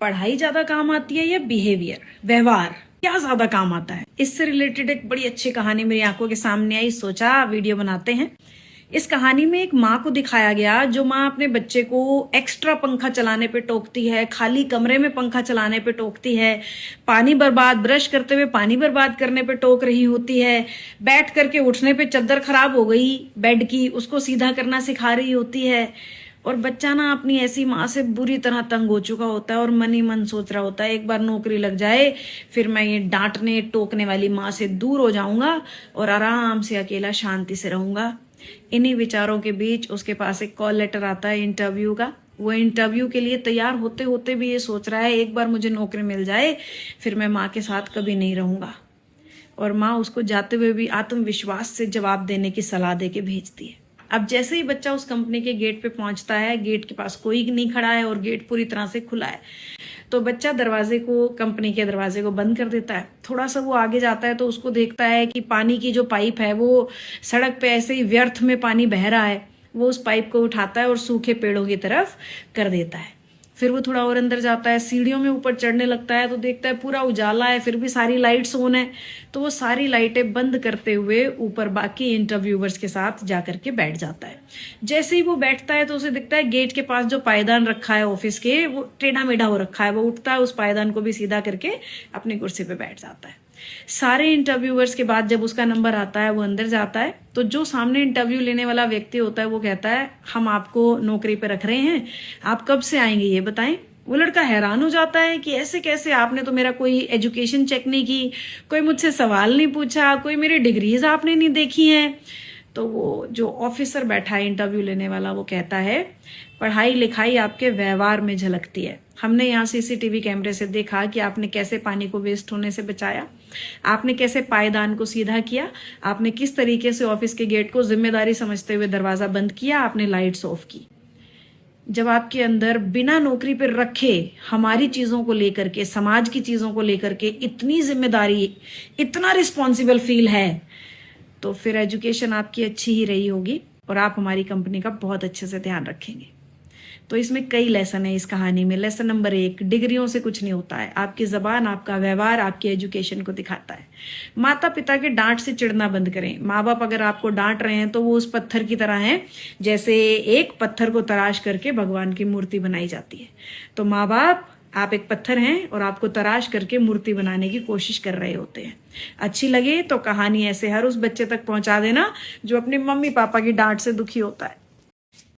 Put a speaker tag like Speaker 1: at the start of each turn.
Speaker 1: पढ़ाई ज्यादा काम आती है या बिहेवियर, व्यवहार क्या ज्यादा काम आता है? इससे रिलेटेड एक बड़ी अच्छी कहानी मेरी आंखों के सामने आई, सोचा वीडियो बनाते हैं। इस कहानी में एक माँ को दिखाया गया जो माँ अपने बच्चे को एक्स्ट्रा पंखा चलाने पे टोकती है, खाली कमरे में पंखा चलाने पे टोकती है, पानी बर्बाद, ब्रश करते हुए पानी बर्बाद करने पे टोक रही होती है, बैठ करके उठने पे चद्दर खराब हो गई बेड की, उसको सीधा करना सिखा रही होती है। और बच्चा ना अपनी ऐसी माँ से बुरी तरह तंग हो चुका होता है और मन ही मन सोच रहा होता है एक बार नौकरी लग जाए, फिर मैं ये डांटने टोकने वाली माँ से दूर हो जाऊंगा और आराम से अकेला शांति से रहूंगा। इन्हीं विचारों के बीच उसके पास एक कॉल लेटर आता है इंटरव्यू का। वो इंटरव्यू के लिए तैयार होते होते भी ये सोच रहा है एक बार मुझे नौकरी मिल जाए, फिर मैं माँ के साथ कभी नहीं रहूंगा। और माँ उसको जाते हुए भी आत्मविश्वास से जवाब देने की सलाह दे के भेजती है। अब जैसे ही बच्चा उस कंपनी के गेट पे पहुंचता है, गेट के पास कोई नहीं खड़ा है और गेट पूरी तरह से खुला है, तो बच्चा कंपनी के दरवाजे को बंद कर देता है। थोड़ा सा वो आगे जाता है तो उसको देखता है कि पानी की जो पाइप है वो सड़क पे ऐसे ही व्यर्थ में पानी बह रहा है। वो उस पाइप को उठाता है और सूखे पेड़ों की तरफ कर देता है। फिर वो थोड़ा और अंदर जाता है, सीढ़ियों में ऊपर चढ़ने लगता है तो देखता है पूरा उजाला है, फिर भी सारी लाइट्स ऑन है। तो वो सारी लाइटें बंद करते हुए ऊपर बाकी इंटरव्यूवर्स के साथ जाकर के बैठ जाता है। जैसे ही वो बैठता है तो उसे दिखता है गेट के पास जो पायदान रखा है ऑफिस के, वो टेढ़ा मेढ़ा हो रखा है। वो उठता है, उस पायदान को भी सीधा करके अपनी कुर्सी पे बैठ जाता है। सारे इंटरव्यूवर्स के बाद जब उसका नंबर आता है, वो अंदर जाता है तो जो सामने इंटरव्यू लेने वाला व्यक्ति होता है वो कहता है हम आपको नौकरी पे रख रहे हैं, आप कब से आएंगे ये बताएं। वो लड़का हैरान हो जाता है कि ऐसे कैसे, आपने तो मेरा कोई एजुकेशन चेक नहीं की, कोई मुझसे सवाल नहीं पूछा, कोई मेरी डिग्रीज आपने नहीं देखी हैं। तो वो जो ऑफिसर बैठा है इंटरव्यू लेने वाला, वो कहता है पढ़ाई लिखाई आपके व्यवहार में झलकती है। हमने यहाँ सीसीटीवी कैमरे से देखा कि आपने कैसे पानी को वेस्ट होने से बचाया, आपने कैसे पायदान को सीधा किया, आपने किस तरीके से ऑफिस के गेट को जिम्मेदारी समझते हुए दरवाजा बंद किया, आपने लाइट्स ऑफ की। जब आपके अंदर बिना नौकरी पर रखे हमारी चीजों को लेकर के, समाज की चीजों को लेकर के इतनी जिम्मेदारी, इतना रिस्पॉन्सिबल फील है, तो फिर एजुकेशन आपकी अच्छी ही रही होगी और आप हमारी कंपनी का बहुत अच्छे से ध्यान रखेंगे। तो इसमें कई लेसन है इस कहानी में। लेसन नंबर 1, डिग्रियों से कुछ नहीं होता है, आपकी जबान, आपका व्यवहार आपकी एजुकेशन को दिखाता है। माता पिता के डांट से चिढ़ना बंद करें। माँ बाप अगर आपको डांट रहे हैं तो वो उस पत्थर की तरह हैं जैसे एक पत्थर को तराश करके भगवान की मूर्ति बनाई जाती है। तो माँ बाप, आप एक पत्थर हैं और आपको तराश करके मूर्ति बनाने की कोशिश कर रहे होते हैं। अच्छी लगे तो कहानी ऐसे हर उस बच्चे तक पहुंचा देना जो अपने मम्मी पापा की डांट से दुखी होता है।